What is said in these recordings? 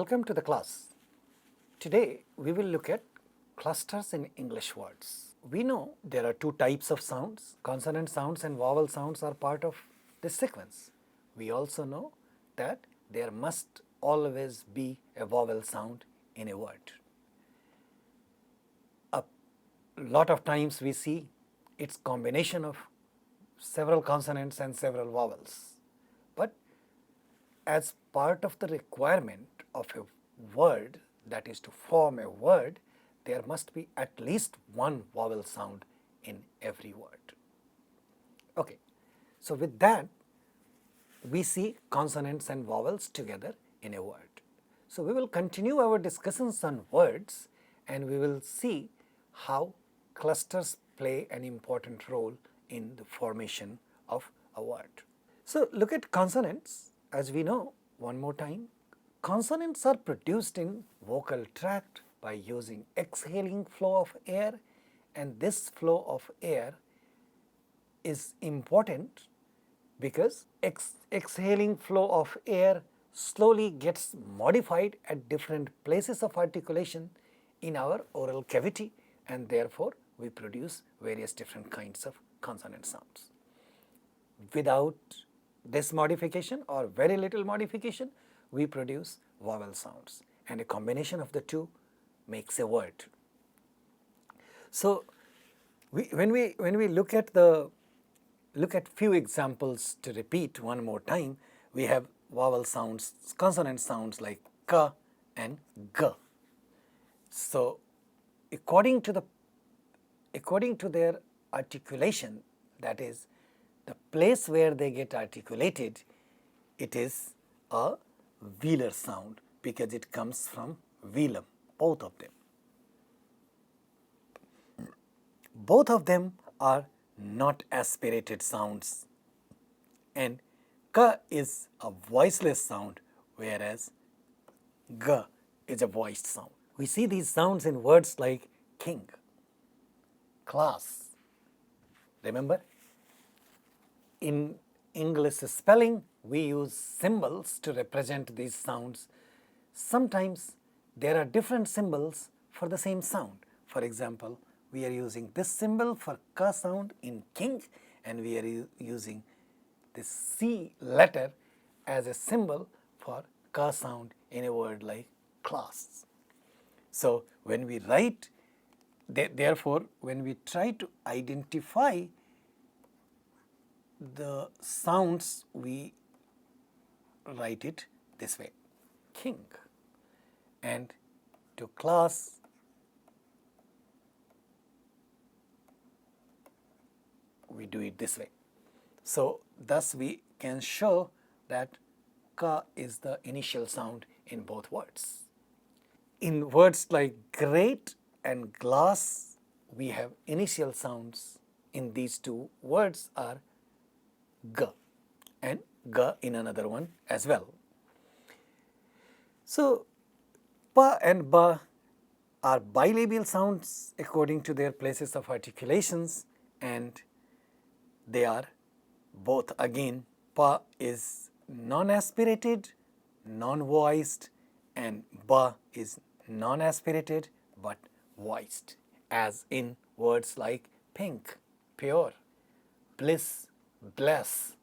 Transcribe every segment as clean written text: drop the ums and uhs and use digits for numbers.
Welcome to the class. Today we will look at clusters in English words. We know there are two types of sounds. Consonant sounds and vowel sounds are part of this sequence. We also know that there must always be a vowel sound in a word. A lot of times we see it's combination of several consonants and several vowels. But as part of the requirement of a word, that is to form a word, there must be at least one vowel sound in every word. Okay, so with that, we see consonants and vowels together in a word. So we will continue our discussions on words and we will see how clusters play an important role in the formation of a word. So look at consonants. As we know, one more time, consonants are produced in vocal tract by using exhaling flow of air, and this flow of air is important because exhaling flow of air slowly gets modified at different places of articulation in our oral cavity, and therefore we produce various different kinds of consonant sounds. Without this modification or very little modification, we produce vowel sounds, and a combination of the two makes a word. So when we look at few examples, to repeat one more time, we have vowel sounds, consonant sounds like k and g. So according to their articulation, that is the place where they get articulated, it is a velar sound because it comes from velum, both of them. Both of them are not aspirated sounds, and k is a voiceless sound whereas g is a voiced sound. We see these sounds in words like king, class. Remember, in English spelling, we use symbols to represent these sounds. Sometimes there are different symbols for the same sound. For example, we are using this symbol for k sound in king, and we are using this C letter as a symbol for k sound in a word like class. So when we write, therefore, when we try to identify the sounds, we write it this way, king, and to class we do it this way. So thus we can show that k is the initial sound in both words. In words like great and glass, we have initial sounds in these two words are g, and g in another one as well. So pa and ba are bilabial sounds according to their places of articulations, and they are both, again, pa is non-aspirated, non-voiced, and ba is non-aspirated but voiced, as in words like pink, pure, bliss, bless.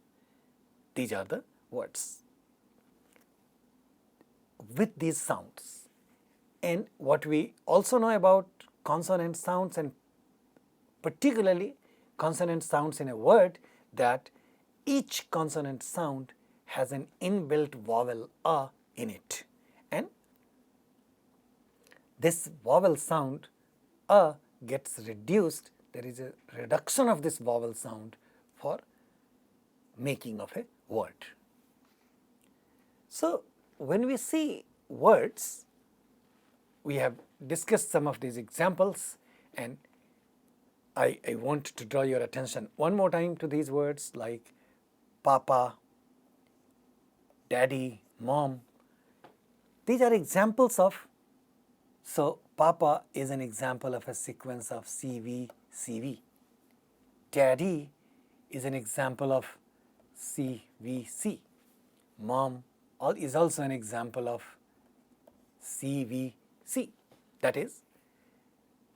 These are the words with these sounds. And what we also know about consonant sounds, and particularly consonant sounds in a word, that each consonant sound has an inbuilt vowel a in it, and this vowel sound a gets reduced. There is a reduction of this vowel sound for making of a word. So when we see words, we have discussed some of these examples, and I want to draw your attention one more time to these words like papa, daddy, mom. These are examples of, so papa is an example of a sequence of CV, CV. Daddy is an example of CVC. Mom is also an example of CVC. That is,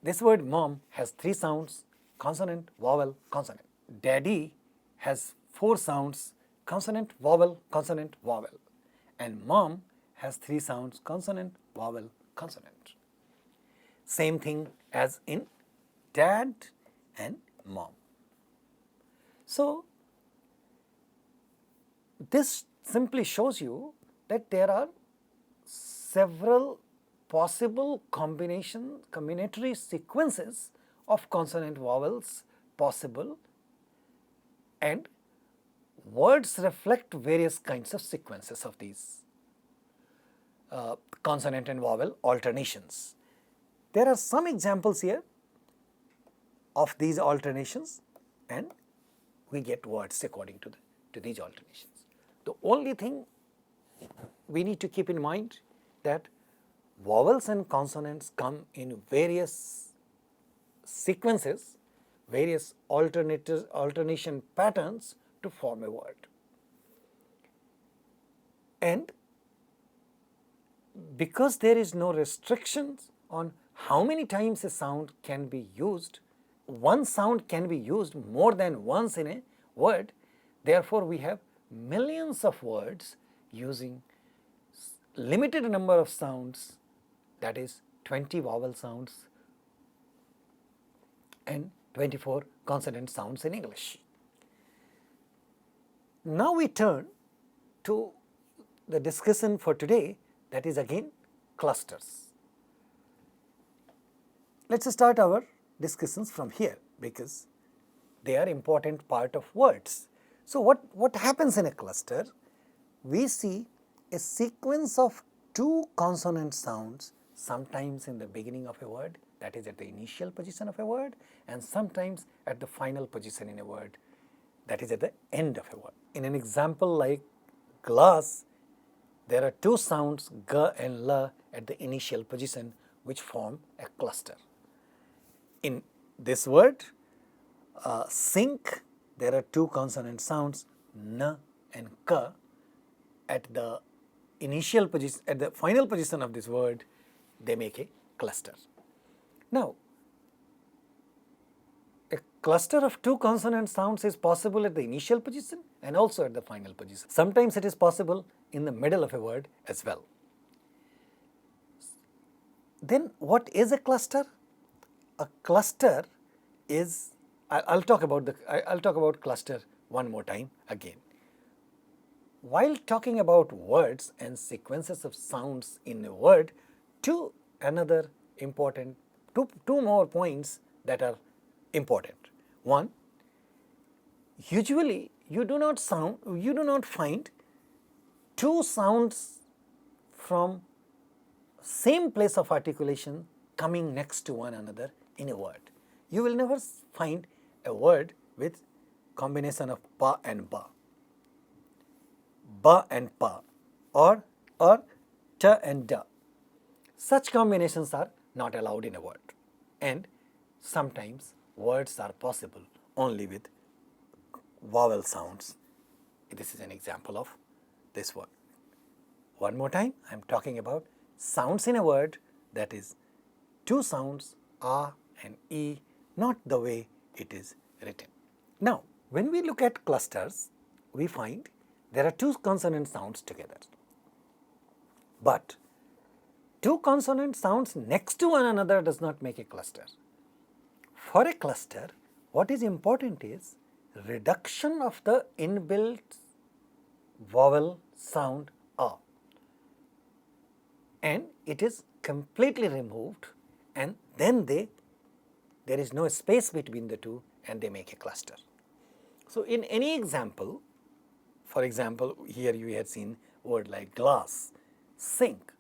this word mom has 3 sounds: consonant, vowel, consonant. Daddy has 4 sounds: consonant, vowel, consonant, vowel. And mom has 3 sounds: consonant, vowel, consonant. Same thing as in dad and mom. So, this simply shows you that there are several possible combinatory sequences of consonant vowels possible, and words reflect various kinds of sequences of these consonant and vowel alternations. There are some examples here of these alternations, and we get words according to these alternations. The only thing we need to keep in mind that vowels and consonants come in various sequences, various alternation patterns to form a word. And because there is no restrictions on how many times a sound can be used, one sound can be used more than once in a word, therefore we have millions of words using limited number of sounds, that is 20 vowel sounds and 24 consonant sounds in English. Now we turn to the discussion for today, that is again clusters. Let us start our discussions from here because they are important part of words. So, what happens in a cluster? We see a sequence of 2 consonant sounds sometimes in the beginning of a word, that is at the initial position of a word, and sometimes at the final position in a word, that is at the end of a word. In an example like glass, there are 2 sounds g and l at the initial position which form a cluster. In this word sink, there are 2 consonant sounds n and k at the initial position, at the final position of this word, they make a cluster. Now, a cluster of 2 consonant sounds is possible at the initial position and also at the final position. Sometimes it is possible in the middle of a word as well. Then what is a cluster? A cluster is, I'll talk about cluster one more time again. While talking about words and sequences of sounds in a word, two more points that are important. One, usually you do not find 2 sounds from same place of articulation coming next to one another in a word. You will never find a word with combination of pa and ba and pa, or ta and da. Such combinations are not allowed in a word, and sometimes words are possible only with vowel sounds. This is an example of this word. One more time, I am talking about sounds in a word, that is 2 sounds a and e, not the way it is written. Now, when we look at clusters, we find there are 2 consonant sounds together, but 2 consonant sounds next to one another does not make a cluster. For a cluster, what is important is reduction of the inbuilt vowel sound a, and it is completely removed, and then there is no space between the two and they make a cluster. So, in any example, for example, here you had seen word like glass, sink.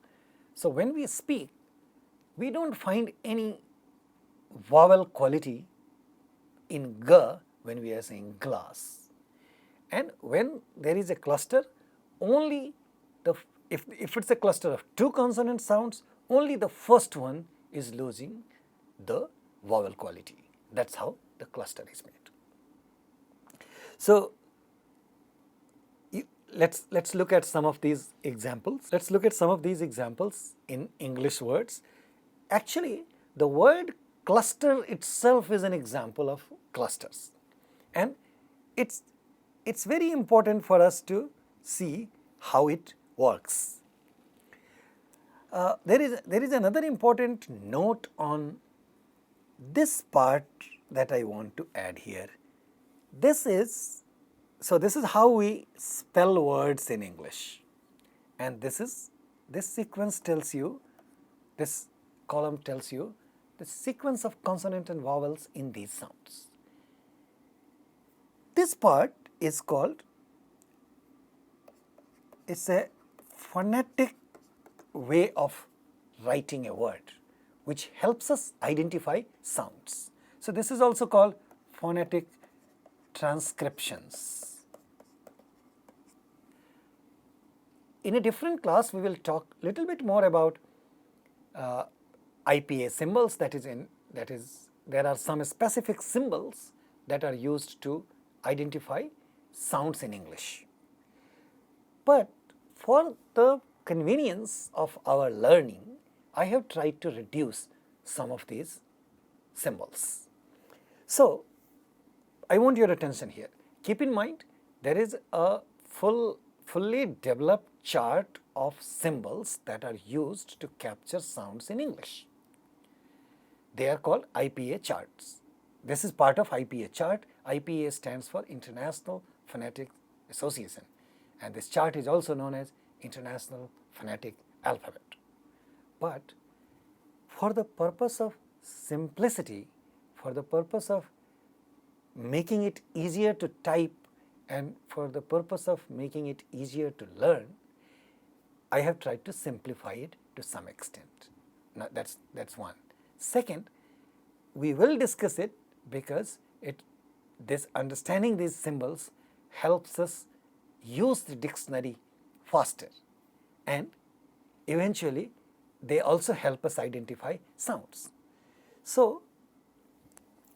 So, when we speak, we do not find any vowel quality in g when we are saying glass, and when there is a cluster, only if it is a cluster of 2 consonant sounds, only the first one is losing the vowel quality. That is how the cluster is made. So, let's look at some of these examples. Let's look at some of these examples in English words. Actually, the word cluster itself is an example of clusters, and it's very important for us to see how it works. There is another important note on this part that I want to add here. This is how we spell words in English, and this sequence tells you, this column tells you the sequence of consonant and vowels in these sounds. This part is called, it's a phonetic way of writing a word which helps us identify sounds. So this is also called phonetic transcriptions. In a different class, we will talk a little bit more about IPA symbols. There are some specific symbols that are used to identify sounds in English. But for the convenience of our learning, I have tried to reduce some of these symbols. So I want your attention here. Keep in mind, there is a fully developed chart of symbols that are used to capture sounds in English. They are called IPA charts. This is part of IPA chart. IPA stands for International Phonetic Association, and this chart is also known as International Phonetic Alphabet. But for the purpose of simplicity, for the purpose of making it easier to type, and for the purpose of making it easier to learn, I have tried to simplify it to some extent. Now that's one. Second, we will discuss it because this understanding these symbols helps us use the dictionary faster, and eventually they also help us identify sounds. So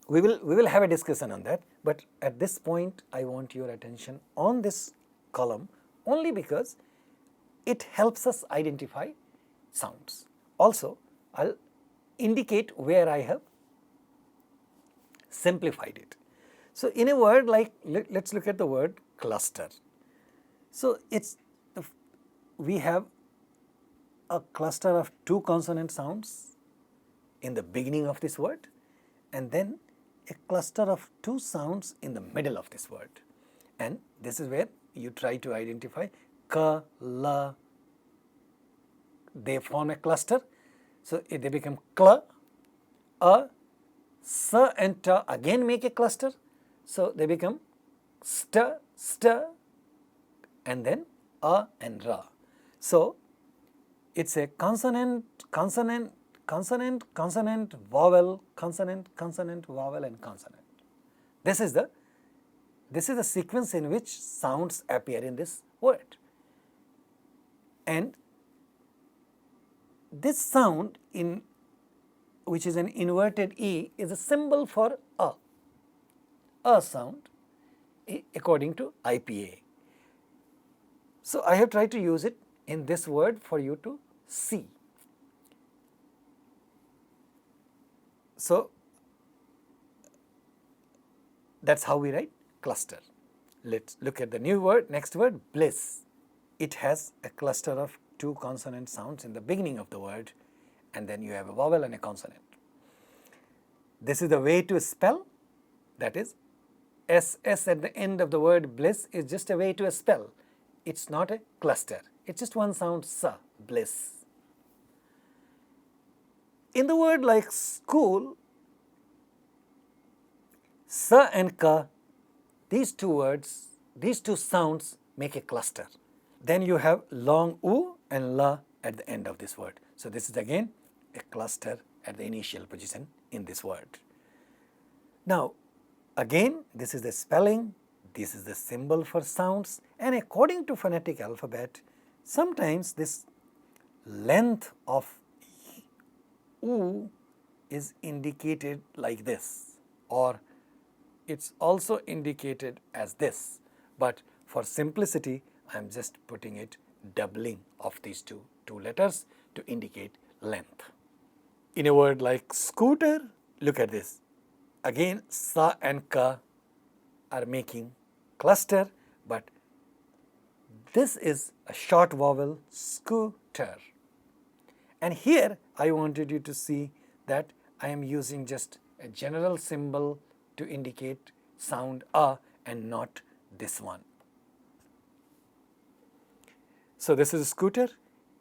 we will have a discussion on that, but at this point I want your attention on this column only because it helps us identify sounds. Also, I'll indicate where I have simplified it. So in a word like, let's look at the word cluster. So we have a cluster of two consonant sounds in the beginning of this word, and then a cluster of two sounds in the middle of this word. And this is where you try to identify ka, la. They form a cluster. So they become kla, a, sa and ta again make a cluster. So they become sta, sta, and then a and ra. So it's a consonant, consonant, consonant, consonant, vowel, consonant, consonant, vowel, and consonant. This is the sequence in which sounds appear in this word. And this sound, which is an inverted E, is a symbol for a sound according to IPA. So I have tried to use it in this word for you to see. So that's how we write cluster. Let's look at the new word, next word, bliss. It has a cluster of two consonant sounds in the beginning of the word, and then you have a vowel and a consonant. This is the way to spell, that is, SS at the end of the word bliss is just a way to spell. It's not a cluster. It's just one sound, sa, bliss. In the word like school, sa and ka, these two words, these two sounds make a cluster. Then you have long u and la at the end of this word. So this is again a cluster at the initial position in this word. Now again, this is the spelling, this is the symbol for sounds, and according to phonetic alphabet, sometimes this length of u is indicated like this, or it's also indicated as this, but for simplicity I am just putting it doubling of these two letters to indicate length. In a word like scooter, look at this. Again, sa and ka are making cluster, but this is a short vowel, scooter. And here I wanted you to see that I am using just a general symbol to indicate sound a and not this one. So this is a scooter,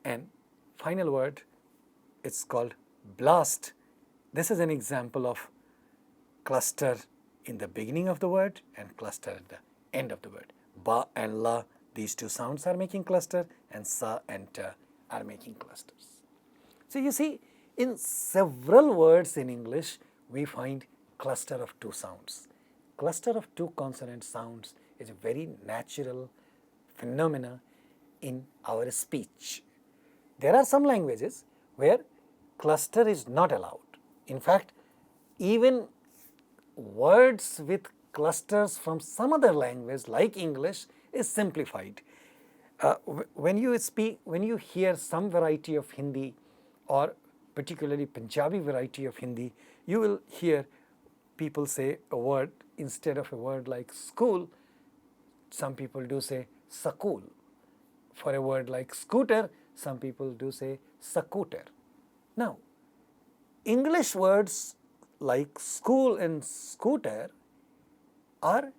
and final word, it's called blast. This is an example of cluster in the beginning of the word and cluster at the end of the word. Ba and la, these two sounds are making cluster, and sa and ta are making clusters. So you see, in several words in English, we find cluster of two sounds. Cluster of two consonant sounds is a very natural phenomena in our speech. There are some languages where cluster is not allowed. In fact, even words with clusters from some other language like English is simplified. When you hear some variety of Hindi, or particularly Punjabi variety of Hindi, you will hear people say a word instead of a word like school, some people do say sakul. For a word like scooter, some people do say scooter. Now, English words like school and scooter are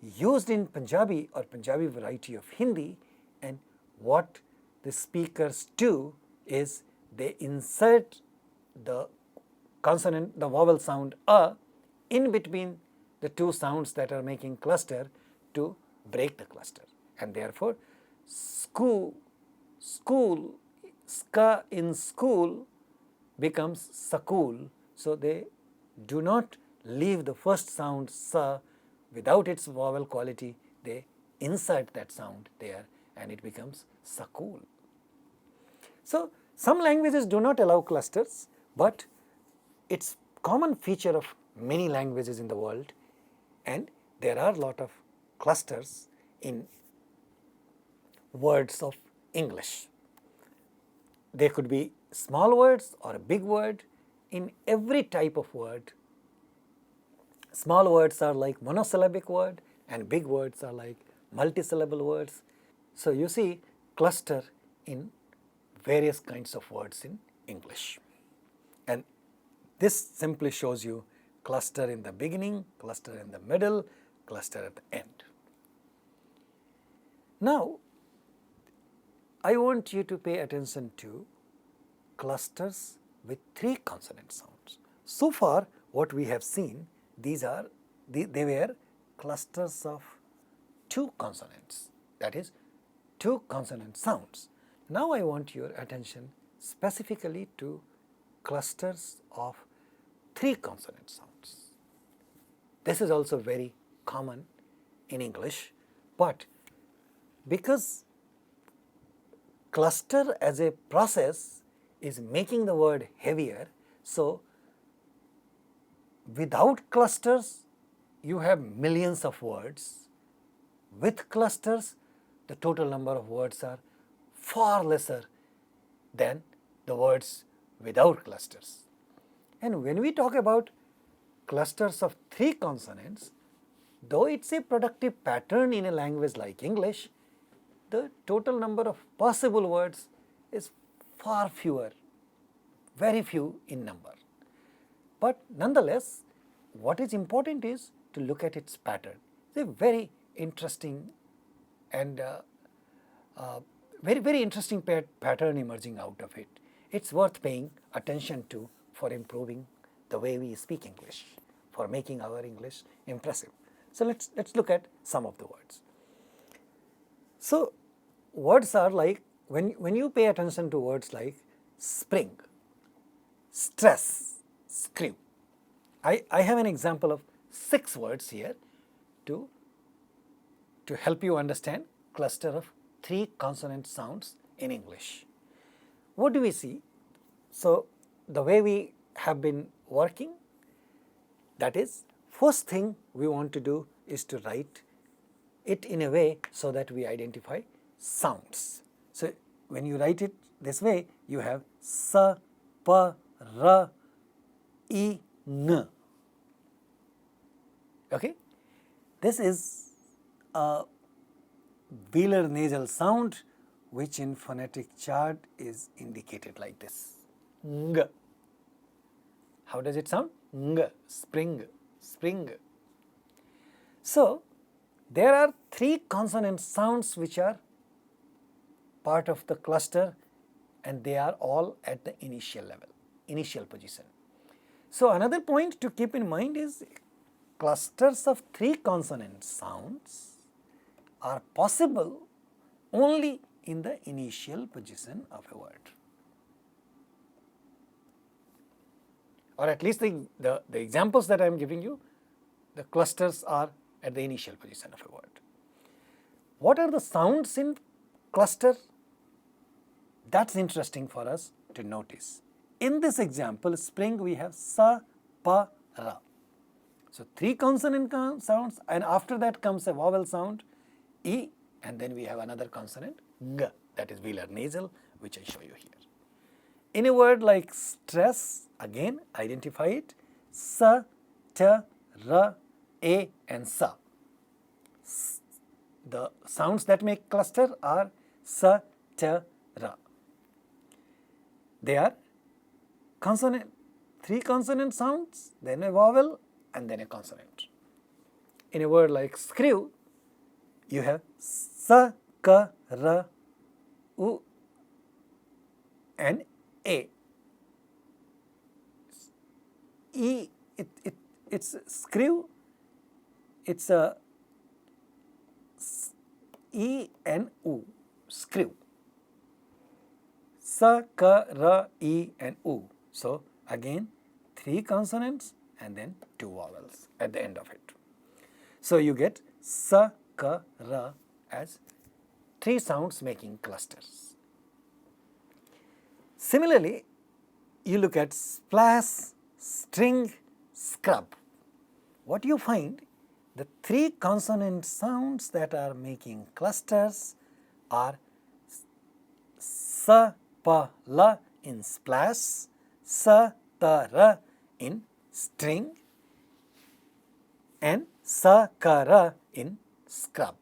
used in Punjabi or Punjabi variety of Hindi, and what the speakers do is they insert the consonant, the vowel sound a, in between the two sounds that are making cluster to break the cluster, and therefore school, ska in school becomes sakul. So they do not leave the first sound sa without its vowel quality, they insert that sound there and it becomes sakul. So some languages do not allow clusters, but it's common feature of many languages in the world, and there are a lot of clusters in words of English. They could be small words or a big word. In every type of word, small words are like monosyllabic word and big words are like multisyllable words. So you see cluster in various kinds of words in English. And this simply shows you cluster in the beginning, cluster in the middle, cluster at the end. Now, I want you to pay attention to clusters with three consonant sounds. So far, what we have seen, they were clusters of two consonants, that is, two consonant sounds. Now I want your attention specifically to clusters of three consonant sounds. This is also very common in English, but because cluster as a process is making the word heavier, so without clusters you have millions of words. With clusters, the total number of words are far lesser than the words without clusters. And when we talk about clusters of three consonants, though it's a productive pattern in a language like English, the total number of possible words is far fewer, very few in number. But nonetheless, what is important is to look at its pattern. It's a very interesting and very interesting pattern emerging out of it. It's worth paying attention to for improving the way we speak English, for making our English impressive. So let's look at some of the words. So words are like, when you pay attention to words like spring, stress, screw. I have an example of 6 words here to help you understand cluster of 3 consonant sounds in English. What do we see? So the way we have been working, that is, first thing we want to do is to write it in a way so that we identify sounds. So when you write it this way you have sa, pa, ra, I, ng. Okay? This is a velar nasal sound which in phonetic chart is indicated like this. Ng. How does it sound? Ng, spring, spring. So, there are three consonant sounds which are part of the cluster, and they are all at the initial level, initial position. So, another point to keep in mind is clusters of three consonant sounds are possible only in the initial position of a word, or at least the examples that I am giving you, the clusters are at the initial position of a word. What are the sounds in cluster? That's interesting for us to notice. In this example, spring, we have sa, pa, ra. So, three consonant sounds, and after that comes a vowel sound, I, and then we have another consonant, g, that is velar nasal, which I show you here. In a word like stress, again identify it, sa, ta, ra, a, and sa. The sounds that make cluster are sa, ta, ra. They are consonant, three consonant sounds, then a vowel, and then a consonant. In a word like screw, you have sa, ka, ra, u, and a. E, it's screw, it's a E and U, screw. Sa, ka, ra, I, and U. So, again three consonants and then two vowels at the end of it. So, you get sa, ka, ra as three sounds making clusters. Similarly, you look at splash, string, scrub. What you find, the three consonant sounds that are making clusters are sa, pa, la in splash, sa, ta, ra in string, and sa, ka, ra in scrub.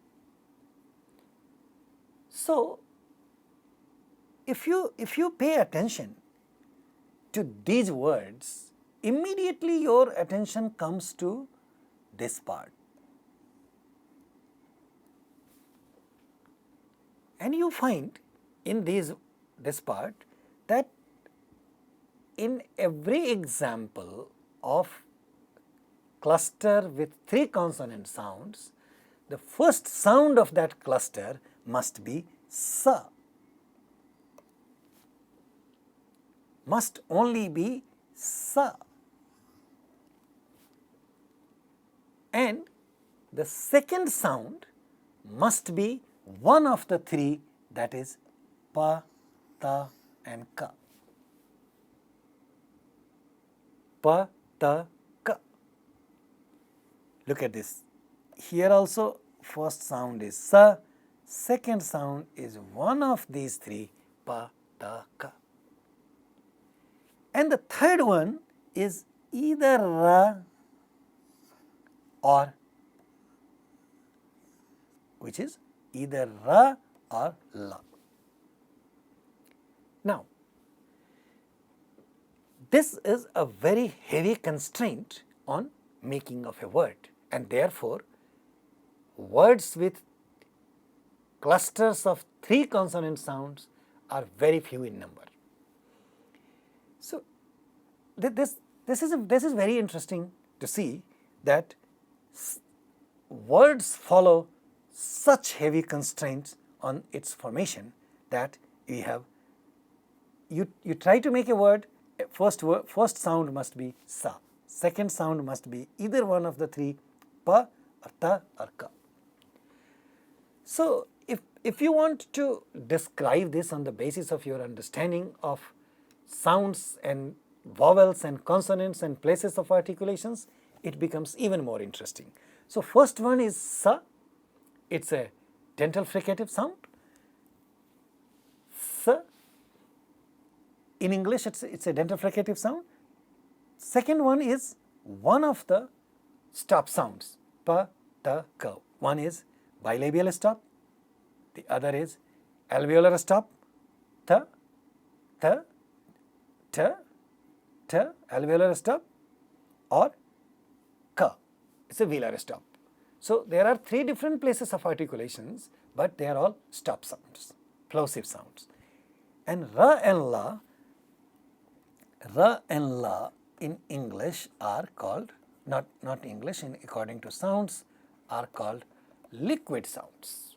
So, if you pay attention to these words, immediately your attention comes to this part. And you find in this part that in every example of cluster with three consonant sounds, the first sound of that cluster must be sa. Must only be sa. And the second sound must be one of the three, that is pa, ta, and ka. Pa, ta, ka. Look at this. Here also first sound is sa, second sound is one of these three, pa, ta, ka. And the third one is either ra or, which is either ra or la. Now, this is a very heavy constraint on making of a word, and therefore, words with clusters of three consonant sounds are very few in number. So, this is very interesting to see that words follow such heavy constraints on its formation that we have, you try to make a word, first sound must be sa, second sound must be either one of the three, pa or ta or ka. So, if you want to describe this on the basis of your understanding of sounds and vowels and consonants and places of articulations, it becomes even more interesting. So, first one is sa, it is a dental fricative sound, sa, In English, it's a dental fricative sound. Second one is one of the stop sounds, pa, ta, ka. One is bilabial stop, the other is alveolar stop, ta, ta, ta, ta, alveolar stop, or ka. It's a velar stop. So there are three different places of articulations, but they are all stop sounds, plosive sounds. And ra and la in English are called, not English, according to sounds, are called liquid sounds.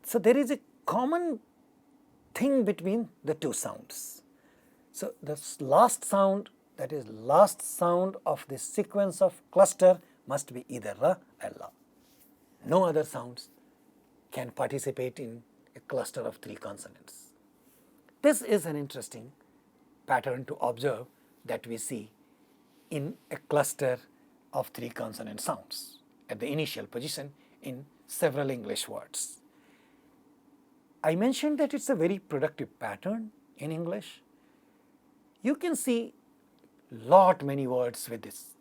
So there is a common thing between the two sounds. So the last sound, that is last sound of this sequence of cluster, must be either ra or la. No other sounds can participate in a cluster of three consonants. This is an interesting pattern to observe that we see in a cluster of three consonant sounds at the initial position in several English words. I mentioned that it's a very productive pattern in English. You can see many words with this.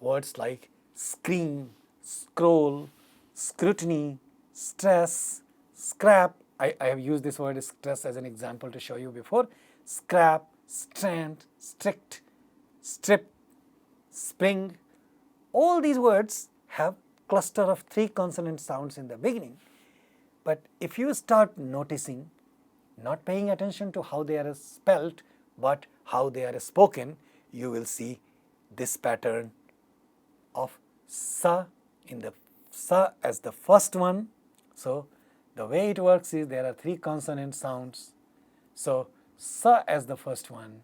Words like scream, scroll, scrutiny, stress, scrap. I have used this word stress as an example to show you before. Scrap, strand, strict, strip, spring. All these words have cluster of three consonant sounds in the beginning. But if you start noticing, not paying attention to how they are spelt, but how they are spoken, you will see this pattern of sa in the sa as the first one. So the way it works is there are three consonant sounds. So sa as the first one,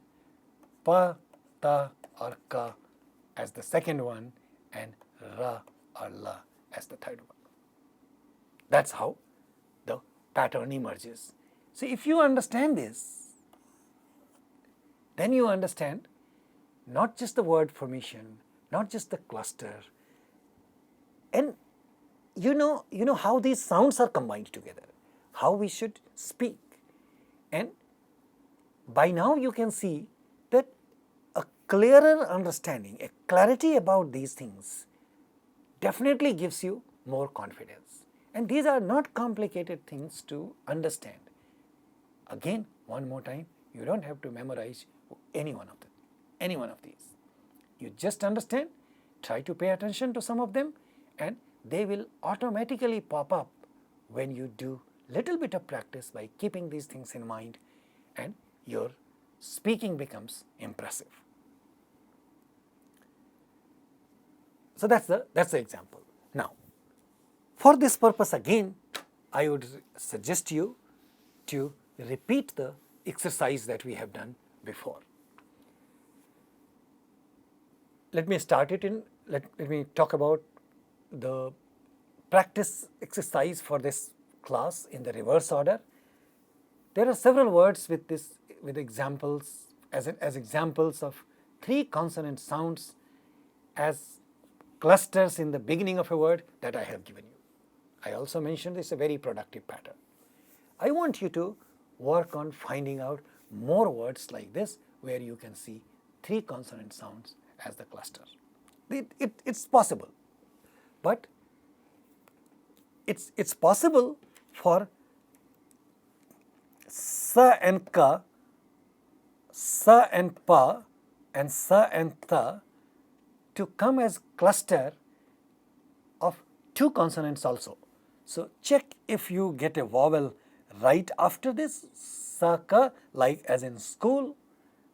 pa, ta or ka as the second one, and ra or la as the third one. That's how the pattern emerges. So if you understand this, then you understand not just the word formation, not just the cluster, and you know how these sounds are combined together, how we should speak. And by now you can see that a clearer understanding, a clarity about these things definitely gives you more confidence. And these are not complicated things to understand. Again, one more time, you don't have to memorize any one of these. You just understand, try to pay attention to some of them, and they will automatically pop up when you do little bit of practice by keeping these things in mind, and your speaking becomes impressive. So that's the example. Now, for this purpose again, I would suggest you to repeat the exercise that we have done before. Let me start it in, let me talk about the practice exercise for this class in the reverse order. There are several words with examples, as examples of three consonant sounds as clusters in the beginning of a word that I have given you. I also mentioned this is a very productive pattern. I want you to work on finding out more words like this where you can see three consonant sounds as the cluster. It's possible, but it's possible for sa and ka, sa and pa, and sa and ta to come as cluster of two consonants also. So check if you get a vowel right after this, sa ka, like as in school,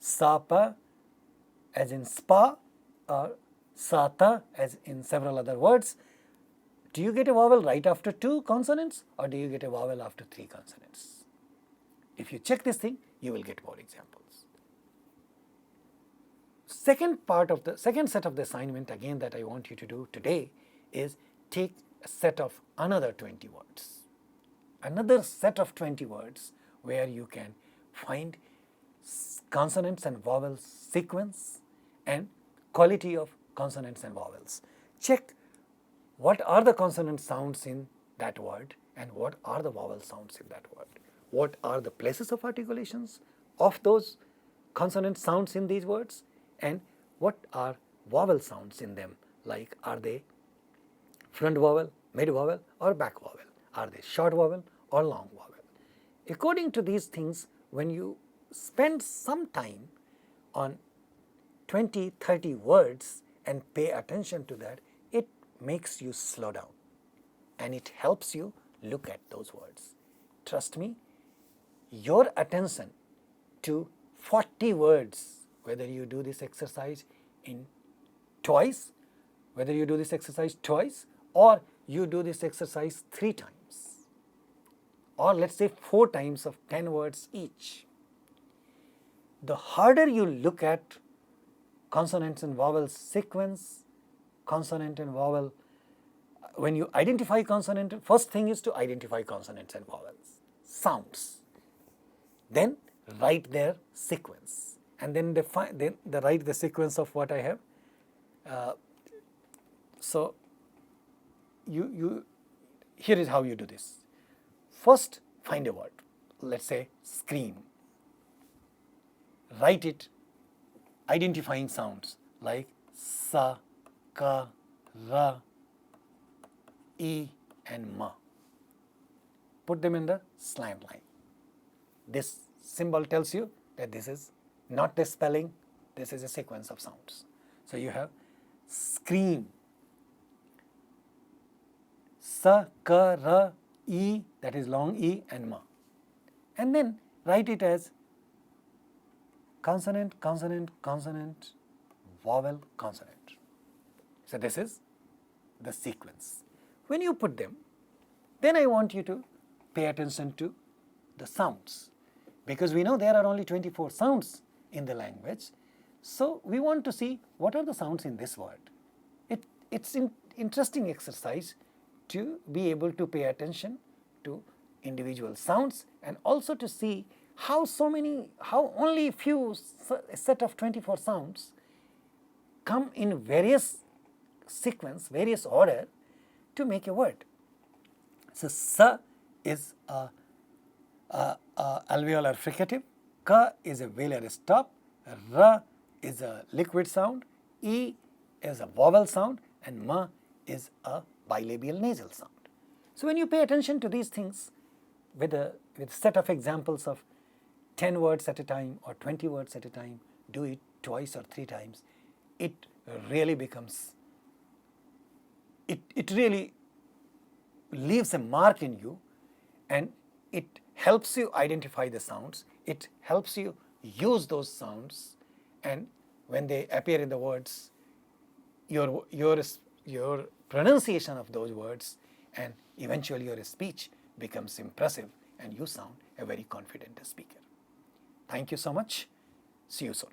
sa pa as in spa, or sa ta as in several other words. Do you get a vowel right after two consonants, or do you get a vowel after three consonants? If you check this thing, you will get more examples. Second set of the assignment again that I want you to do today is take a set of another 20 words. Another set of 20 words where you can find consonants and vowels sequence and quality of consonants and vowels. Check what are the consonant sounds in that word and what are the vowel sounds in that word. what are the places of articulations of those consonant sounds in these words, and what are vowel sounds in them, like are they front vowel, mid vowel or back vowel, are they short vowel or long vowel. According to these things, when you spend some time on 20-30 words and pay attention to that, it makes you slow down and it helps you look at those words. Trust me, your attention to 40 words, whether you do this exercise in twice, whether you do this exercise twice or you do this exercise 3 times, or let's say 4 times of 10 words each, the harder you look at consonants and vowels sequence, consonant and vowel, when you identify consonant, first thing is to identify consonants and vowels, sounds, then write their sequence, and then write the sequence of what I have. So here is how you do this. First, find a word, let's say scream. Write it identifying sounds like sa, ka, ra, e and ma. Put them in the slant line. This symbol tells you that this is not the spelling, this is a sequence of sounds. So you have scream, sa, ka, ra, e, that is long e, and ma. And then write it as consonant, consonant, consonant, vowel, consonant. So this is the sequence. When you put them, then I want you to pay attention to the sounds, because we know there are only 24 sounds in the language. So we want to see what are the sounds in this word. It's an interesting exercise to be able to pay attention to individual sounds and also to see how only few set of 24 sounds come in various sequence, various order to make a word. So sa is a alveolar fricative, ka is a velar stop, ra is a liquid sound, e is a vowel sound, and ma is a bilabial nasal sound. So when you pay attention to these things with a set of examples of 10 words at a time or 20 words at a time, do it twice or 3 times, it really becomes, it really leaves a mark in you, and it helps you identify the sounds, it helps you use those sounds, and when they appear in the words, your pronunciation of those words and eventually your speech becomes impressive and you sound a very confident speaker. Thank you so much. See you soon.